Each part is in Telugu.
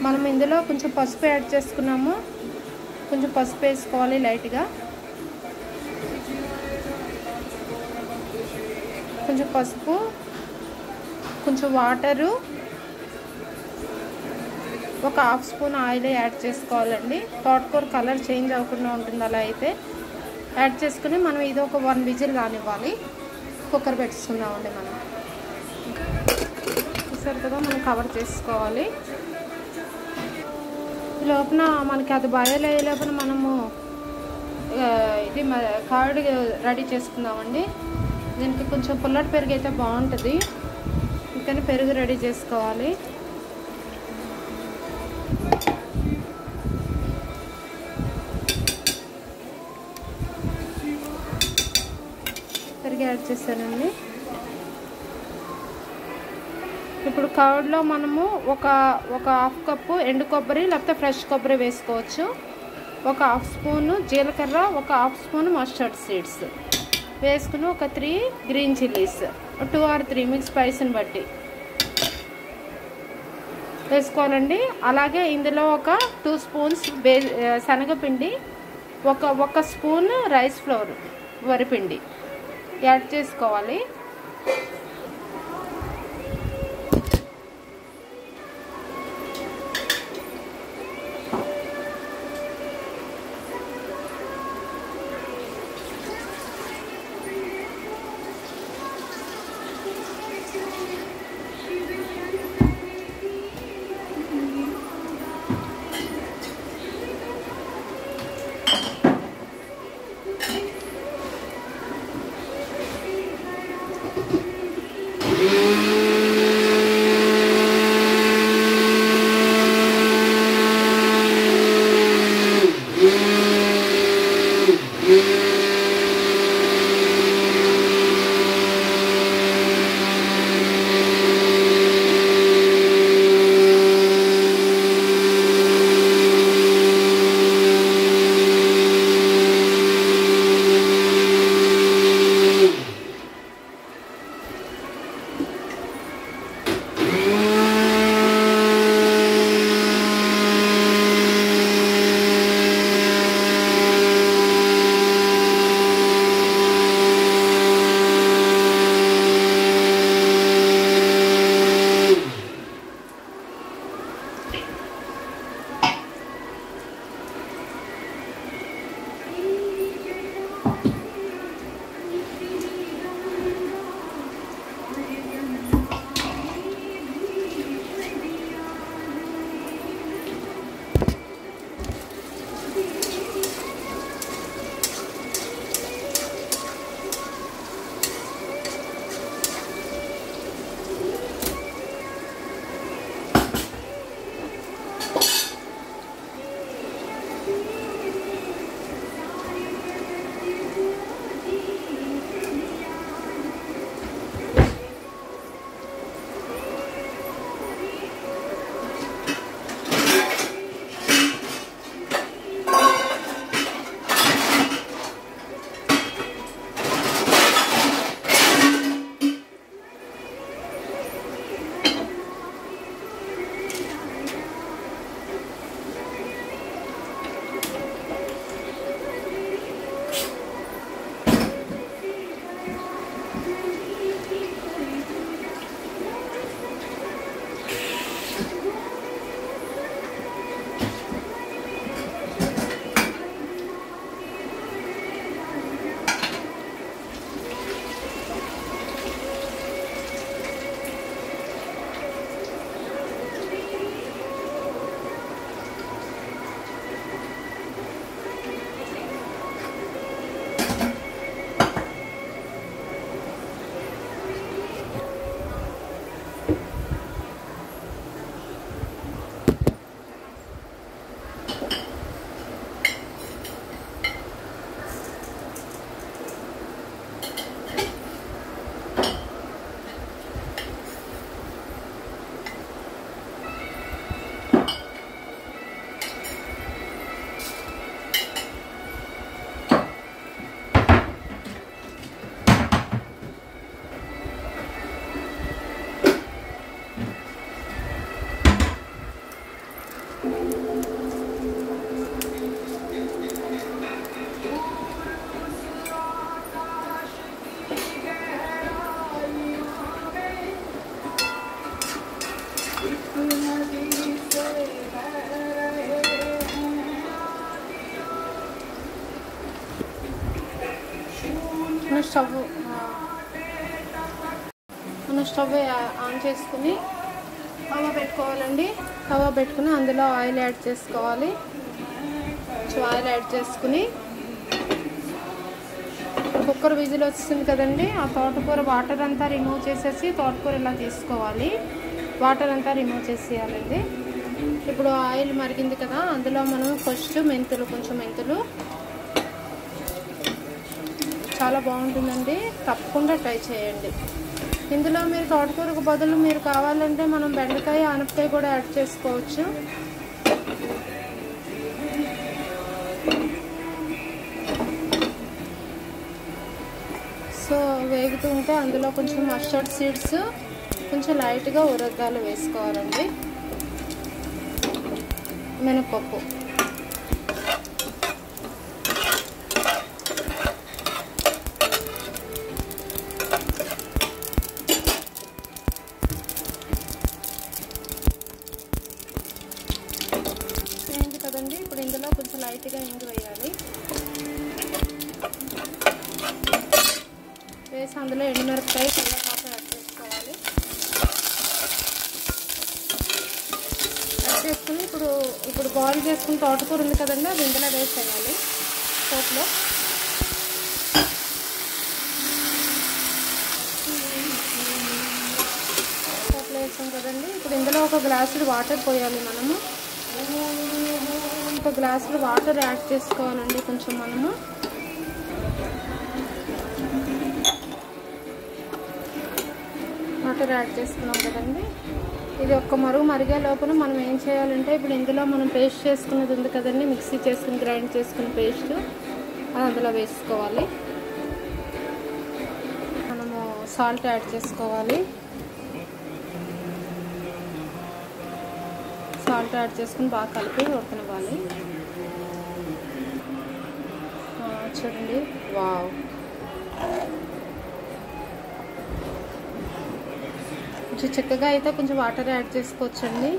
మనం ఇందులో కొంచెం పసుపు యాడ్ చేసుకున్నాము. కొంచెం పసుపు వేసుకోవాలి లైట్గా. కొంచెం పసుపు, కొంచెం వాటరు, ఒక హాఫ్ స్పూన్ ఆయిల్ యాడ్ చేసుకోవాలండి. తోటకూర కలర్ చేంజ్ అవ్వకుండా ఉంటుంది. అలా అయితే యాడ్ చేసుకుని మనం ఇది ఒక 1 విజిల్ రానివ్వాలి. కుక్కర్ పెట్టుకుందామండి. మనం చూసారు కదా, మనం కవర్ చేసుకోవాలి. ఈ లోపల మనకి అది బాయిల్ అయ్యే లోపల మనము ఇది కర్డ్ రెడీ చేసుకుందామండి. దీనికి కొంచెం పుల్లటి పెరుగు అయితే బాగుంటుంది. అందుకని పెరుగు రెడీ చేసుకోవాలి. పెరుగు యాడ్ చేశానండి. ఇప్పుడు కర్డ్లో మనము ఒక హాఫ్ కప్పు ఎండు కొబ్బరి లేకపోతే ఫ్రెష్ కొబ్బరి వేసుకోవచ్చు. ఒక హాఫ్ స్పూను జీలకర్ర, ఒక హాఫ్ స్పూన్ మస్టర్డ్ సీడ్స్ వేసుకుని ఒక 3 గ్రీన్ చిల్లీస్, 2 or 3 మీకు స్పైస్ని బట్టి వేసుకోవాలండి. అలాగే ఇందులో ఒక 2 స్పూన్స్ శనగపిండి, ఒక స్పూన్ రైస్ ఫ్లోర్ వరిపిండి యాడ్ చేసుకోవాలి. మనం స్టవ్ ఆన్ చేసుకుని తవా పెట్టుకోవాలండి. తవా పెట్టుకుని అందులో ఆయిల్ యాడ్ చేసుకోవాలి. ఆయిల్ యాడ్ చేసుకుని కుక్కర్ విజిల్ వస్తుంది కదండి, ఆ తోటకూర వాటర్ అంతా రిమూవ్ చేసేసి తోటకూర ఇలా తీసుకోవాలి. వాటర్ అంతా రిమూవ్ చేసేయాలండి. ఇప్పుడు ఆయిల్ మరిగింది కదా, అందులో మనం ఫస్ట్ మెంతులు, కొంచెం మెంతులు, చాలా బాగుంటుందండి, తప్పకుండా ట్రై చేయండి. ఇందులో మీరు తోటకూరకు బదులు మీరు కావాలంటే మనం బెండకాయ, ఆనపకాయ కూడా యాడ్ చేసుకోవచ్చు. సో వేగుతూ ఉంటే అందులో కొంచెం మస్టర్డ్ సీడ్స్, కొంచెం లైట్గా ఉరద్దాలు వేసుకోవాలండి. మినపప్పు, ఏంటి కదండి. ఇప్పుడు ఇందులో కొంచెం లైట్గా ఇంగు వేయాలి. వేసి అందులో ఎండుమిరపకాయ, కరివేపాకు యాడ్ చేసుకోవాలి. యాడ్ చేసుకుని ఇప్పుడు బాయిల్ చేసుకుని తోటకూర ఉంది కదండి, అది ఇందులో వేసేయాలి. పోపులో వేసాం కదండి. ఇప్పుడు ఇందులో ఒక గ్లాసుడు వాటర్ పోయాలి. మనము ఒక గ్లాసుడు వాటర్ యాడ్ చేసుకోవాలండి. కొంచెం మనము వాటర్ యాడ్ చేసుకున్నాం కదండి. ఇది ఒక్క మరుగు మరిగే లోపల మనం ఏం చేయాలంటే, ఇప్పుడు ఇందులో మనం పేస్ట్ చేసుకున్నది ఉంది కదండి, మిక్సీ చేసుకుని గ్రైండ్ చేసుకున్న పేస్ట్, అది అందులో వేసుకోవాలి. మనము సాల్ట్ యాడ్ చేసుకోవాలి. సాల్ట్ యాడ్ చేసుకుని బాగా కలిపి ఉడకనివ్వాలి. చూడండి, వావ్, కొంచెం చిక్కగా అయితే కొంచెం వాటర్ యాడ్ చేసుకోవచ్చండి.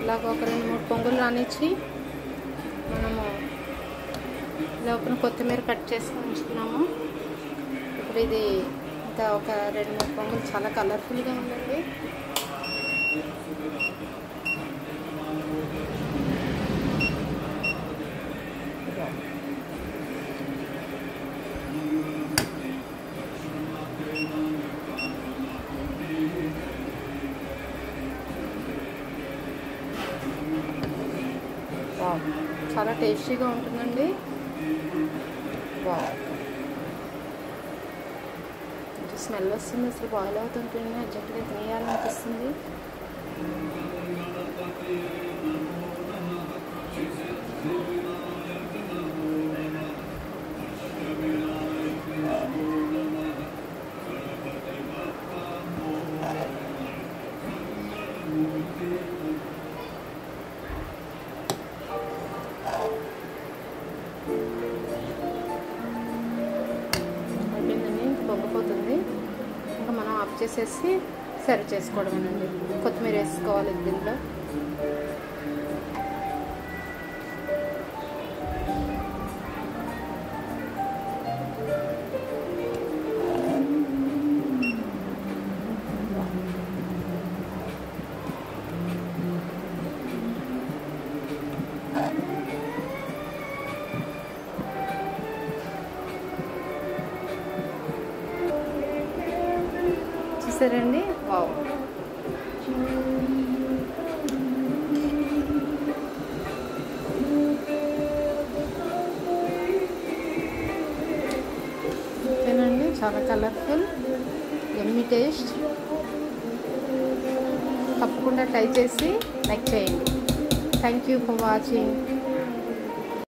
ఇలాగ ఒక 2-3 పొంగులు రానిచ్చి మనము లోపల కొత్తిమీర కట్ చేసుకొని ఉంచుకున్నాము. ఇప్పుడు ఇది ఇంకా ఒక 2-3 పొంగులు చాలా కలర్ఫుల్గా ఉందండి. చాలా టేస్టీగా ఉంటుందండి. స్మెల్ వస్తుంది, అసలు బాయిల్ అవుతుంటుంది, అర్జెంటుగా తినేయాలనిపిస్తుంది. పొంగిపోతుంది, ఇంకా మనం ఆఫ్ చేసేసి సర్వ్ చేసుకోవడమేనండి. కొత్తిమీర వేసుకోవాలి దీంట్లో. చూసారండి, వావ్, ఓకేనండి, చాలా కలర్ఫుల్, యమ్మీ టేస్ట్. తప్పకుండా ట్రై చేసి లైక్ చేయండి. Thank you for watching.